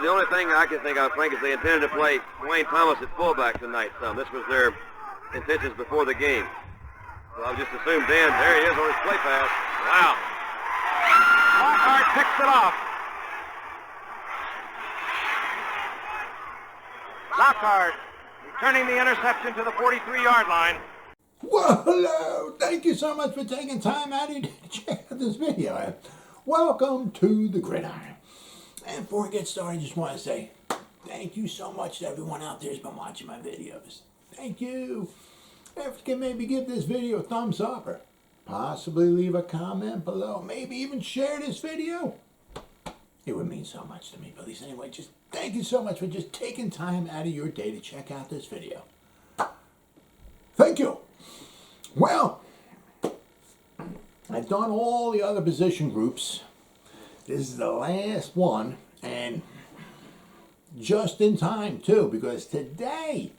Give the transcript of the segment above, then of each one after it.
the only thing I can think of, Frank, is they intended to play Wayne Thomas at fullback tonight. This was their intentions before the game. So I just assumed then, there he is on his play pass. Wow. Lockhart picks it off. Lockhart returning the interception to the 43-yard line. Well, hello. Thank you so much for taking time out of your day to check out this video. Welcome to the Gridiron. And before we get started, I just want to say thank you so much to everyone out there who's been watching my videos. Thank you. If you can maybe give this video a thumbs up or possibly leave a comment below. Maybe even share this video. It would mean so much to me. But at least anyway, just thank you so much for just taking time out of your day to check out this video. Thank you. Well, I've done all the other position groups. This is the last one, and just in time too, because today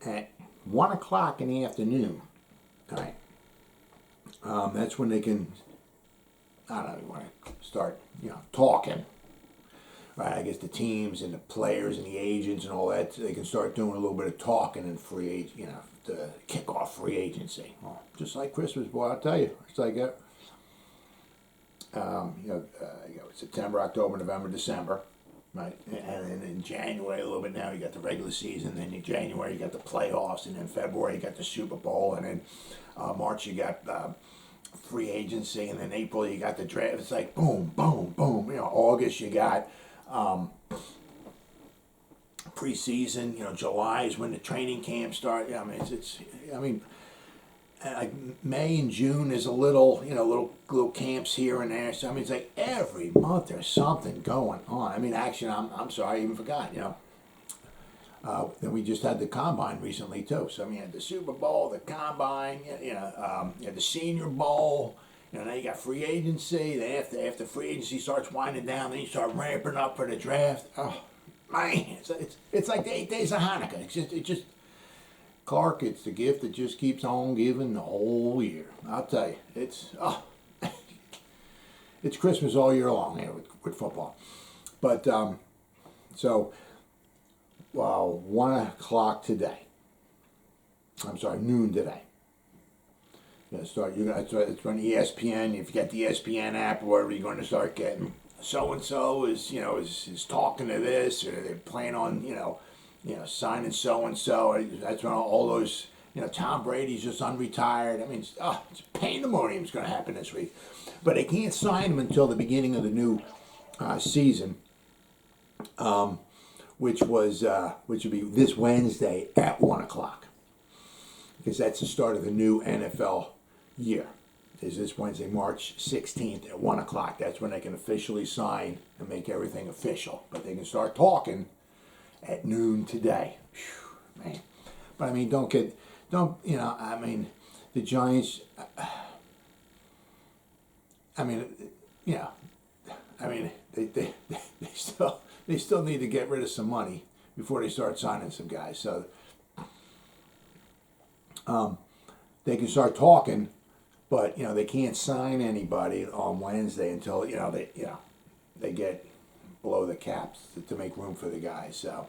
at 1 o'clock in the afternoon, all right, that's when they can, I don't know, you want to start, talking. Right, I guess the teams and the players and the agents and all that, they can start doing a little bit of talking and to kick off free agency. Well, just like Christmas, boy, I'll tell you. It's like, September, October, November, December, right? And then in January, a little bit now, you got the regular season. Then in January, you got the playoffs. And then February, you got the Super Bowl. And then March, you got free agency. And then April, you got the draft. It's like boom, boom, boom. August, you got preseason. July is when the training camp starts. Like May and June is a little, little camps here and there. So it's like every month there's something going on. Actually, I'm sorry, I even forgot. Then we just had the combine recently too. So you had the Super Bowl, the combine, you had the Senior Bowl. Now you got free agency. Then after free agency starts winding down, then you start ramping up for the draft. Oh man, it's like the 8 days of Hanukkah. It just Clark, it's the gift that just keeps on giving the whole year. I'll tell you, it's Christmas all year long here with football. But 1 o'clock today. I'm sorry, noon today. It's on ESPN. If you got the ESPN app or whatever, you're going to start getting so and so is talking to this, or they're planning on signing so-and-so. That's when all those, Tom Brady's just unretired. It's pandemonium is going to happen this week. But they can't sign him until the beginning of the new season, which would be this Wednesday at 1 o'clock. Because that's the start of the new NFL year. Is this Wednesday, March 16th at 1 o'clock. That's when they can officially sign and make everything official. But they can start talking at noon today. Whew, man. But the Giants, they still need to get rid of some money before they start signing some guys. So they can start talking, but they can't sign anybody on Wednesday until they get below the caps to make room for the guys. So,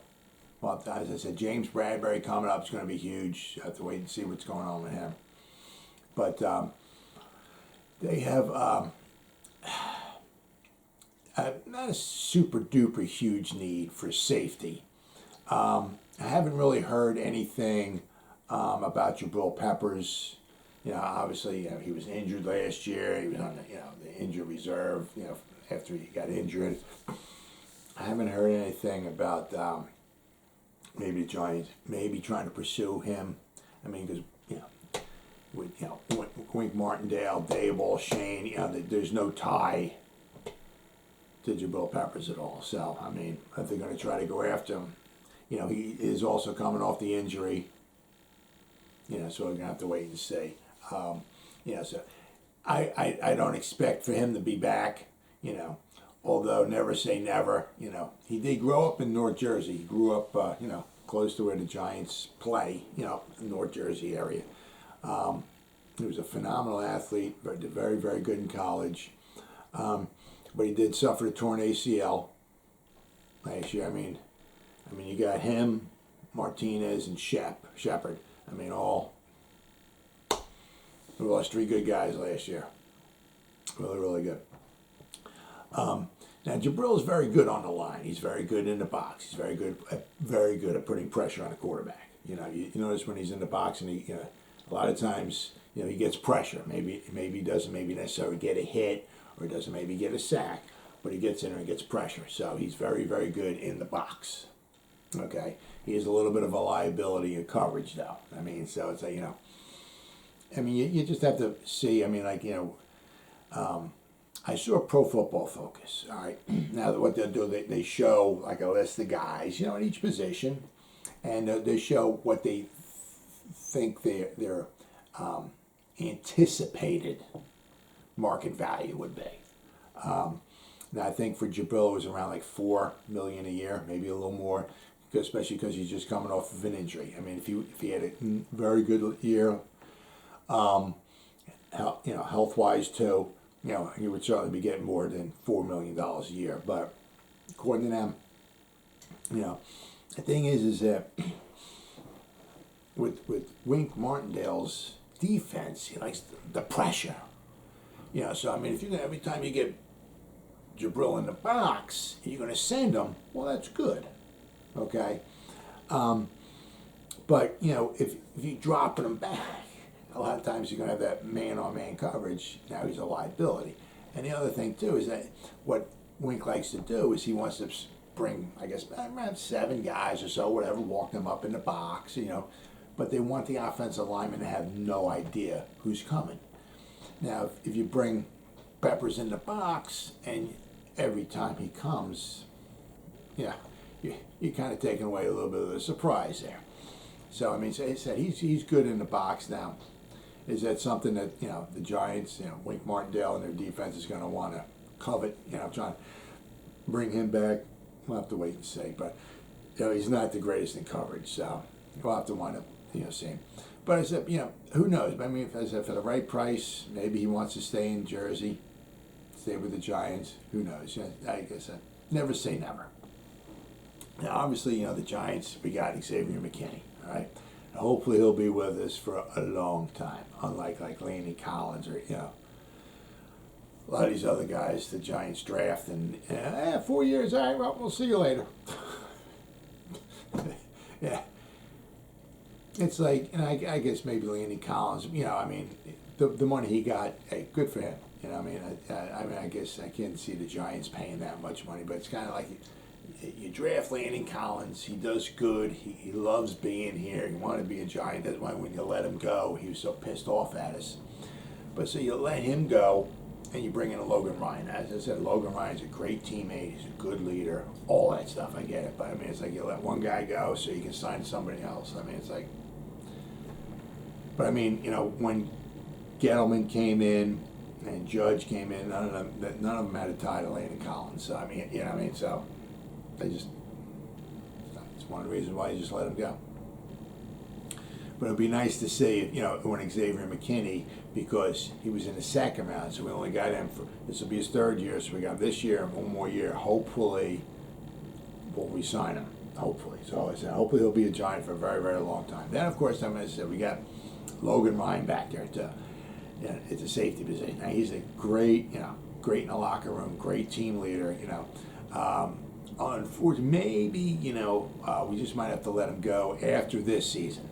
well, as I said, James Bradbury coming up is going to be huge. You have to wait and see what's going on with him. But they have not a super duper huge need for safety. I haven't really heard anything about Jabrill Peppers. Obviously, he was injured last year. He was on the injured reserve. After he got injured. I haven't heard anything about maybe the Giants maybe trying to pursue him. Because with Wink Martindale, Dave Oshane, there's no tie to Jabrill Peppers at all. So if they're going to try to go after him, he is also coming off the injury. So we're gonna have to wait and see. So I don't expect for him to be back. Although never say never. He did grow up in North Jersey. He grew up, close to where the Giants play. North Jersey area. He was a phenomenal athlete. Very, very good in college. But he did suffer a torn ACL. last year. I mean, you got him, Martinez, and Shepard. I mean, we lost 3 good guys last year. Really, really good. Now Jabrill is very good on the line. He's very good in the box. He's very good at putting pressure on the quarterback. You notice when he's in the box, and he, a lot of times, he gets pressure. Maybe he doesn't necessarily get a hit, or he doesn't maybe get a sack, but he gets in there and gets pressure. So he's very, very good in the box. Okay, he has a little bit of a liability in coverage, though. I mean, so it's like, you just have to see. I mean, like, I saw Pro Football Focus. All right, now what they'll do, they show like a list of guys, in each position, and they show what they think their anticipated market value would be. Now I think for Jabrill it was around like $4 million a year, maybe a little more, especially because he's just coming off of an injury. I mean, if he had a very good year, health-wise too, he would certainly be getting more than $4 million a year. But according to them, the thing is that with Wink Martindale's defense, he likes the pressure. So I mean, if every time you get Jabrill in the box, you're going to send him, well, that's good. Okay? But, if you're dropping him back, a lot of times you're going to have that man-on-man coverage. Now he's a liability. And the other thing, too, is that what Wink likes to do is he wants to bring, I guess, around 7 guys or so, whatever, walk them up in the box, But they want the offensive lineman to have no idea who's coming. Now, if you bring Peppers in the box, and every time he comes, you're kind of taking away a little bit of the surprise there. So, I mean, so he said he's good in the box now. Is that something that, the Giants, Wink Martindale and their defense is going to want to covet, trying to bring him back? We'll have to wait and see. But, he's not the greatest in coverage, so we'll have to want to, see him. But I said, who knows? I mean, if I said for the right price, maybe he wants to stay in Jersey, stay with the Giants. Who knows? I guess I never say never. Now, obviously, the Giants, we got Xavier McKinney, all right? And hopefully he'll be with us for a long time, unlike like Laney Collins or, a lot of these other guys the Giants draft and 4 years, all right, well, we'll see you later. Yeah. It's like, and I guess maybe Laney Collins, I mean, the money he got, hey, good for him. I mean, I guess I can't see the Giants paying that much money, but it's kind of like you draft Laney Collins. He does good. He loves being here. He wanted to be a Giant. That's why when you let him go, he was so pissed off at us. But so you let him go, and you bring in a Logan Ryan. As I said, Logan Ryan's a great teammate. He's a good leader. All that stuff, I get it. But I mean, it's like you let one guy go so you can sign somebody else. I mean, it's like. But I mean, when Gettleman came in and Judge came in, none of them had a tie to Laney Collins. So I mean, so they just, it's one of the reasons why you just let him go. But it'd be nice to see, when Xavier McKinney, because he was in the second round, so we only got him for, this will be his 3rd year, so we got this year and 1 more year. Hopefully, we'll re-sign him. Hopefully. So I said, hopefully he'll be a Giant for a very, very long time. Then, of course, I'm going to say we got Logan Ryan back there too. It's a safety position. Now, he's a great, great in the locker room, great team leader, Unfortunately, maybe, we just might have to let him go after this season.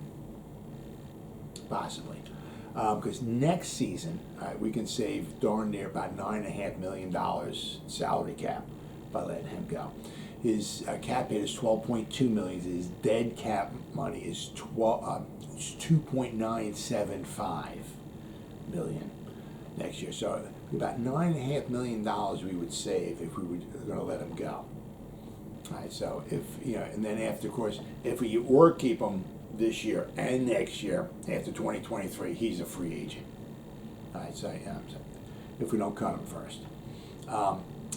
Possibly. Because next season, we can save darn near about $9.5 million salary cap by letting him go. His cap hit is $12.2 million. His dead cap money is $2.975 million next year. So about $9.5 million we would save if we were going to let him go. All right, so if, and then after, of course, if we were to keep him this year and next year, after 2023, he's a free agent. All right, so if we don't cut him first.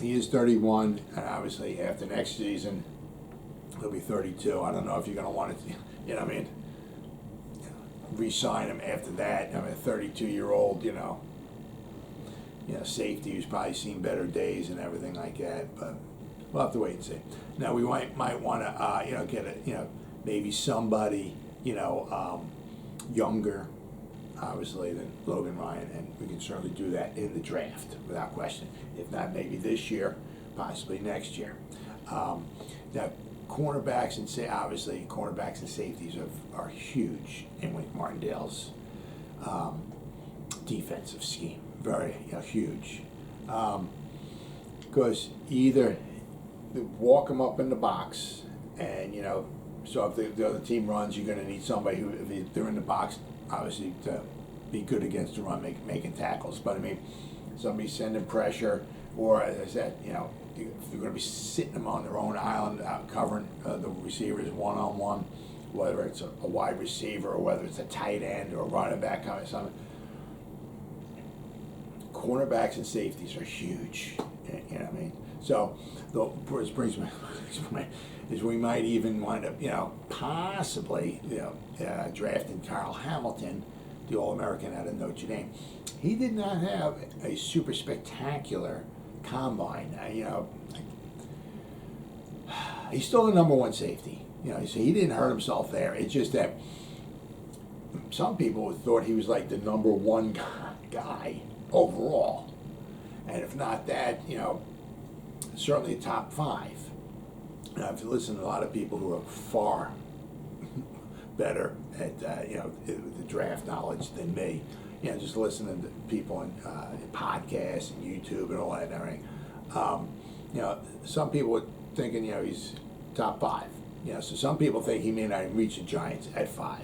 He is 31, and obviously after next season, he'll be 32. I don't know if you're going to want to, re-sign him after that. I mean, a 32-year-old, safety who's probably seen better days and everything like that. But we'll have to wait and see. Now we might want to get a maybe somebody younger, obviously, than Logan Ryan, and we can certainly do that in the draft without question. If not, maybe this year, possibly next year. Now, cornerbacks and cornerbacks and safeties are huge in Wink Martindale's defensive scheme. Very huge. Because either walk them up in the box, and so if the other team runs, you're going to need somebody who, if they're in the box, obviously to be good against the run, making tackles. But I mean, somebody sending pressure, or as I said, if you're going to be sitting them on their own island, covering the receivers one-on-one, whether it's a wide receiver or whether it's a tight end or a running back, kind of something. Cornerbacks and safeties are huge. You know what I mean? So, which brings me is we might even wind up, possibly, drafting Carl Hamilton, the All-American out of Notre Dame. He did not have a super spectacular combine. He's still the number one safety. So he didn't hurt himself there. It's just that some people thought he was like the number one guy overall. And if not that, certainly a top 5. Now, if you listen to a lot of people who are far better at the draft knowledge than me, just listening to people in podcasts and YouTube and all that and everything, some people are thinking he's top 5. So some people think he may not even reach the Giants at 5.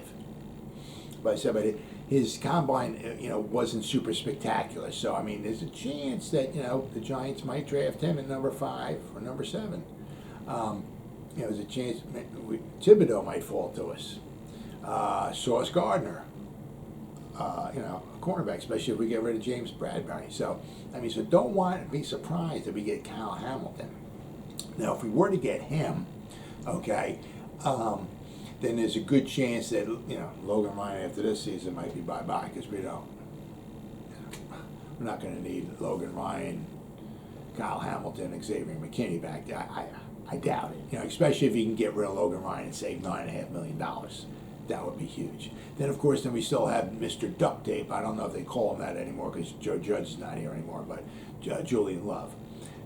But I said, but his combine, wasn't super spectacular. So I mean, there's a chance that the Giants might draft him at number 5 or number 7. There's a chance Thibodeau might fall to us. Sauce Gardner, a cornerback, especially if we get rid of James Bradbury. So I mean, so don't want to be surprised if we get Kyle Hamilton. Now, if we were to get him, okay, then there's a good chance that Logan Ryan after this season might be bye-bye, because we're not going to need Logan Ryan, Kyle Hamilton, Xavier McKinney back there. I doubt it. Especially if he can get rid of Logan Ryan and save $9.5 million. That would be huge. Then, of course, we still have Mr. Duct Tape. I don't know if they call him that anymore because Joe Judge is not here anymore, but Julian Love.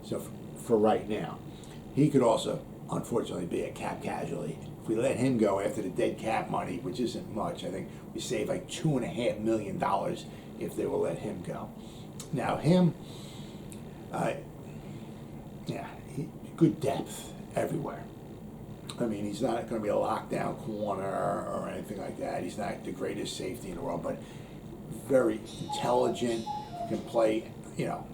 So for right now, he could also, unfortunately, be a cap casualty. If we let him go after the dead cap money, which isn't much, I think we save like $2.5 million if they will let him go. Now him, good depth everywhere. I mean, he's not going to be a lockdown corner or anything like that. He's not the greatest safety in the world, but very intelligent, can play,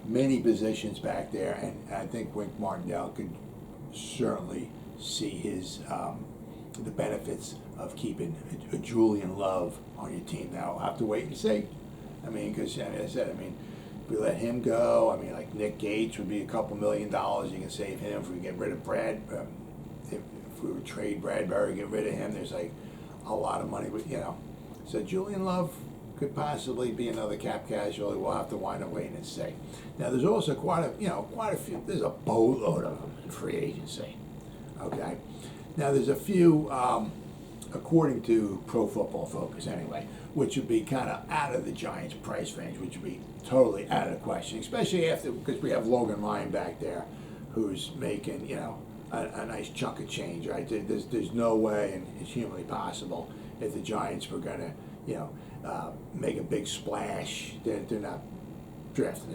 many positions back there, and I think Wink Martindale could certainly see his the benefits of keeping a Julian Love on your team. Now, we'll have to wait and see. I mean, because as I said, if we let him go, like Nick Gates would be a couple $1 million. You can save him. If we get rid of Brad, if we would trade Bradbury, get rid of him, there's like a lot of money. But so Julian Love could possibly be another cap casualty. We'll have to wind up waiting and see. Now, there's also quite a few. There's a boatload of them in free agency. Okay. Now, there's a few, according to Pro Football Focus anyway, which would be kind of out of the Giants' price range, which would be totally out of the question, especially because we have Logan Ryan back there, who's making a nice chunk of change. Right? There's no way, and it's humanly possible, if the Giants were going to make a big splash. They're not drafting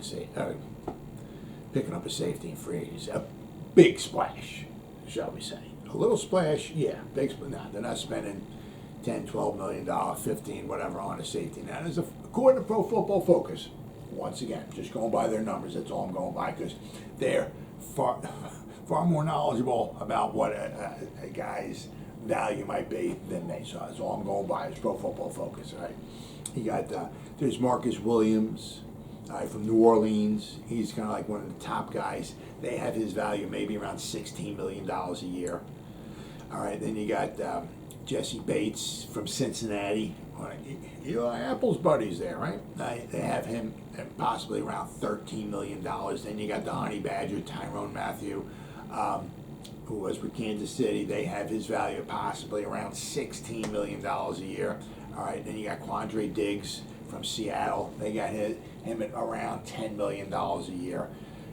picking up a safety in free agency. A big splash, shall we say. A little splash, yeah. Big splash. No, they're not spending $10, $12 million, 15, whatever, on a safety. Now, according to Pro Football Focus, once again, just going by their numbers, that's all I'm going by, because they're far more knowledgeable about what a guy's value might be than me. So that's all I'm going by is Pro Football Focus, right? You got, there's Marcus Williams from New Orleans. He's kind of like one of the top guys. They have his value maybe around $16 million a year. All right, then you got Jesse Bates from Cincinnati. Eli Apple's buddies there, right? They have him at possibly around $13 million. Then you got the Honey Badger, Tyrone Matthew, who was with Kansas City. They have his value at possibly around $16 million a year. All right, then you got Quandre Diggs from Seattle. They got him at around $10 million a year.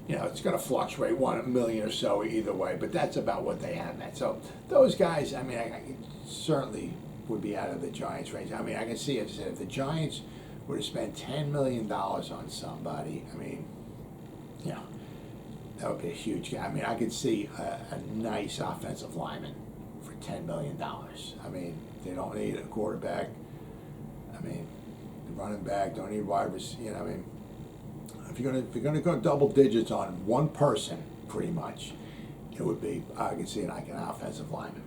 It's going to fluctuate $1 million or so either way, but that's about what they have at. So those guys, I certainly would be out of the Giants' range. I can see if the Giants were to spend $10 million on somebody, that would be a huge guy. I could see a nice offensive lineman for $10 million. They don't need a quarterback. The running back, don't need wide receiver. If you're gonna go double digits on one person, pretty much, it would be, I could see like an offensive lineman.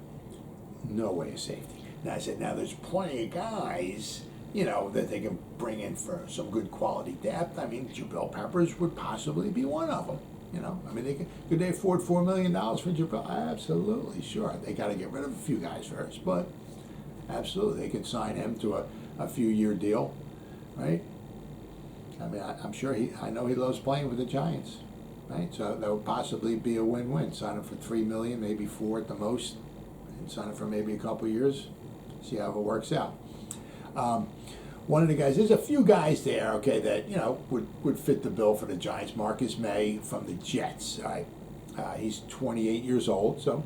No way a safety. Now I said, there's plenty of guys, that they can bring in for some good quality depth. Jabrill Peppers would possibly be one of them. Could they afford $4 million for Jabrill? Absolutely, sure. They got to get rid of a few guys first, but absolutely, they could sign him to a few-year deal, right? I'm sure I know he loves playing with the Giants, right? So that would possibly be a win-win. Sign him for $3 million, maybe $4 million at the most, and sign him for maybe a couple years. See how it works out. One of the guys, there's a few guys there, okay, that would fit the bill for the Giants. Marcus May from the Jets. All right, he's 28 years old, so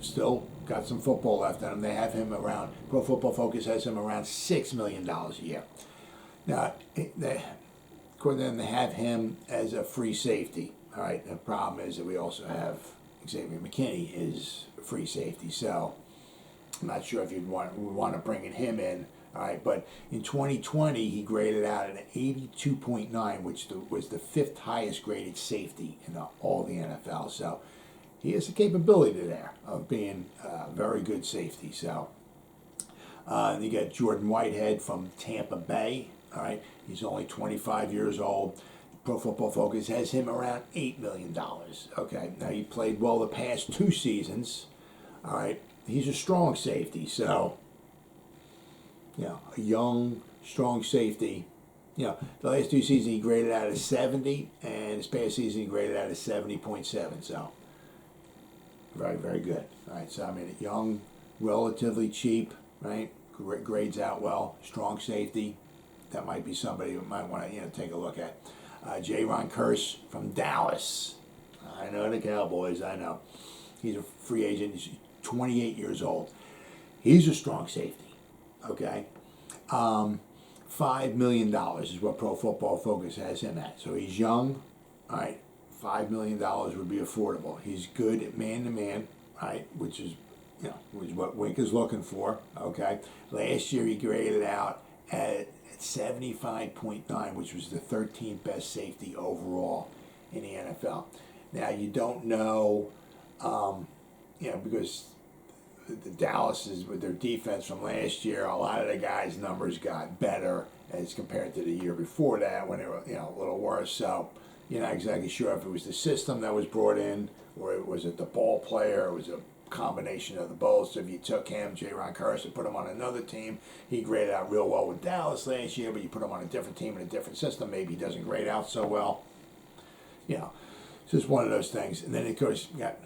still got some football left in him. They have him around. Pro Football Focus has him around $6 million a year. Now, according to them, they have him as a free safety. All right. The problem is that we also have Xavier McKinney is a free safety. So I'm not sure if we want to bring him in. All right. But in 2020, he graded out an 82.9, which was the 5th highest graded safety in all the NFL. So he has the capability there of being a very good safety. So you got Jordan Whitehead from Tampa Bay. All right, he's only 25 years old. Pro Football Focus has him around $8 million. Okay, now he played well the past 2 seasons. All right, he's a strong safety, so a young, strong safety. The last 2 seasons he graded out of 70, and this past season he graded out of 70.7. So very, very good. All right, so young, relatively cheap, right? Grades out well, strong safety. That might be somebody who might want to take a look at. Jaron Kearse from Dallas. I know the Cowboys. I know he's a free agent. He's 28 years old. He's a strong safety. Okay, $5 million is what Pro Football Focus has him at. So he's young. All right, $5 million would be affordable. He's good at man-to-man. Right, which is what Wink is looking for. Okay, last year he graded out at 75.9, which was the 13th best safety overall in the NFL. Now you don't know, because the Dallas is with their defense from last year. A lot of the guys' numbers got better as compared to the year before that, when they were a little worse. So you're not exactly sure if it was the system that was brought in, or was it the ball player, or was it a combination of the both. So if you took him, Jaron Kearse, and put him on another team, he graded out real well with Dallas last year, but you put him on a different team in a different system, maybe he doesn't grade out so well. It's just one of those things. And then, of course, you got,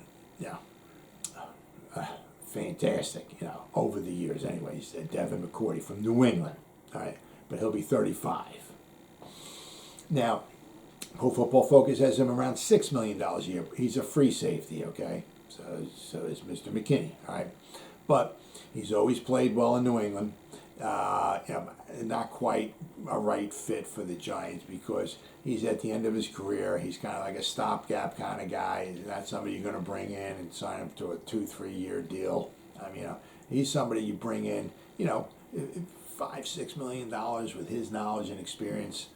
fantastic, over the years. Anyways, Devin McCourty from New England, all right, but he'll be 35. Now, Pro Football Focus has him around $6 million a year. He's a free safety, okay? So is Mr. McKinney, all right? But he's always played well in New England. Not quite a right fit for the Giants because he's at the end of his career. He's kind of like a stopgap kind of guy. He's not somebody you're going to bring in and sign him to a 2-3 year deal. He's somebody you bring in, $5-6 million with his knowledge and experience.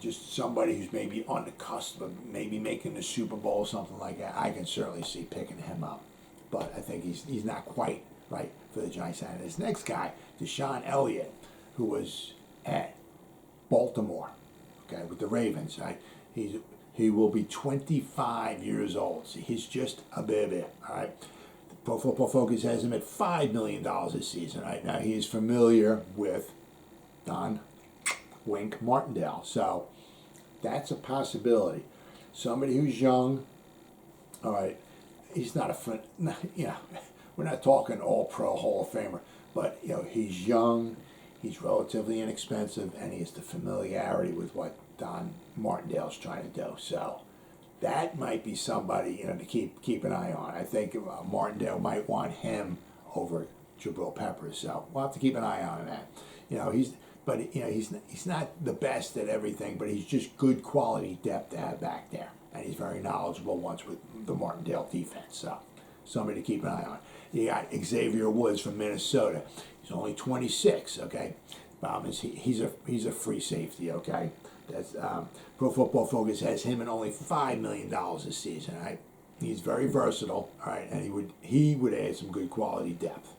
Just somebody who's maybe on the cusp of maybe making the Super Bowl, something like that. I can certainly see picking him up, but I think he's not quite right for the Giants. And this next guy, Deshaun Elliott, who was at Baltimore, okay, with the Ravens. Right, he will be 25 years old. See, he's just a baby. All right, Pro Football Focus has him at $5 million this season. Right now, he is familiar with Don Wink Martindale. So that's a possibility. Somebody who's young, All right, he's not we're not talking all-pro Hall of Famer, but he's young, he's relatively inexpensive, and he has the familiarity with what Don Martindale's trying to do. So that might be somebody to keep an eye on. I think Martindale might want him over Jabrill Peppers. So we'll have to keep an eye on that. He's not the best at everything, but he's just good quality depth to have back there, and he's very knowledgeable once with the Martindale defense. So somebody to keep an eye on. You got Xavier Woods from Minnesota. He's only 26. Okay, problem is he's a free safety. Okay, that's Pro Football Focus has him at only $5 million this season. All right, he's very versatile. All right, and he would add some good quality depth.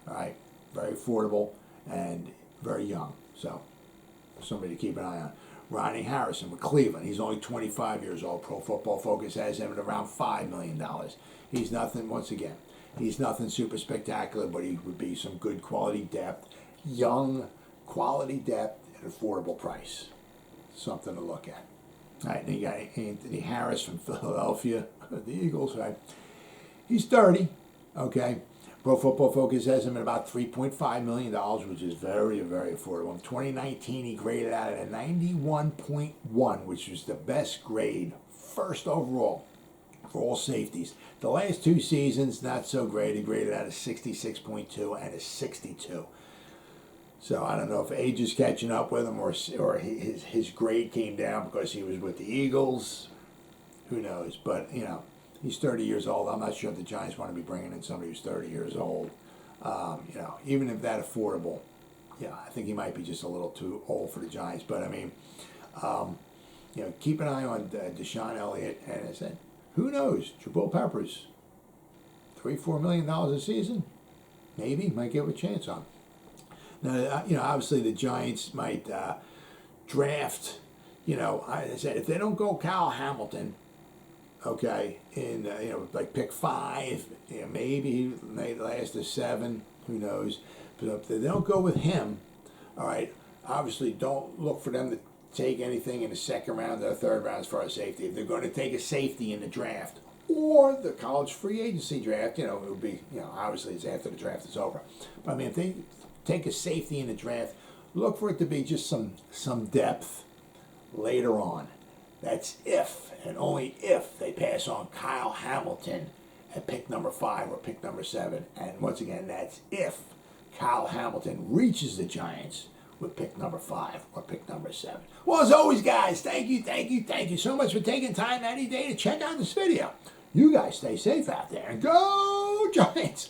All right, very affordable and very young. So somebody to keep an eye on. Ronnie Harrison with Cleveland. He's only 25 years old. Pro Football Focus has him at around $5 million. He's nothing, once again, he's nothing super spectacular, but he would be some good quality depth. Young, quality depth at affordable price. Something to look at. All right, then you got Anthony Harris from Philadelphia, the Eagles, right? He's 30, okay? Pro Football Focus has him at about $3.5 million, which is very, very affordable. In 2019, he graded out at a 91.1, which was the best grade, first overall for all safeties. The last two seasons, not so great. He graded out a 66.2 and a 62. So I don't know if age is catching up with him or his grade came down because he was with the Eagles. Who knows? But, he's 30 years old. I'm not sure if the Giants want to be bringing in somebody who's 30 years old. Even if that affordable, I think he might be just a little too old for the Giants. But, keep an eye on Deshaun Elliott. And I said, who knows? Jabrill Peppers, $3-4 million a season? Maybe. Might give a chance on. Now, obviously the Giants might draft, I said, if they don't go Kyle Hamilton, okay, in like pick 5, maybe he may last to 7, who knows? But if they don't go with him, all right, obviously don't look for them to take anything in the second round or the third round as far as safety. If they're going to take a safety in the draft or the college free agency draft, it would be, obviously it's after the draft is over. But if they take a safety in the draft, look for it to be just some depth later on. That's if and only if they pass on Kyle Hamilton at pick number 5 or pick number 7. And once again, that's if Kyle Hamilton reaches the Giants with pick number 5 or pick number 7. Well, as always, guys, thank you so much for taking time any day to check out this video. You guys stay safe out there and go Giants!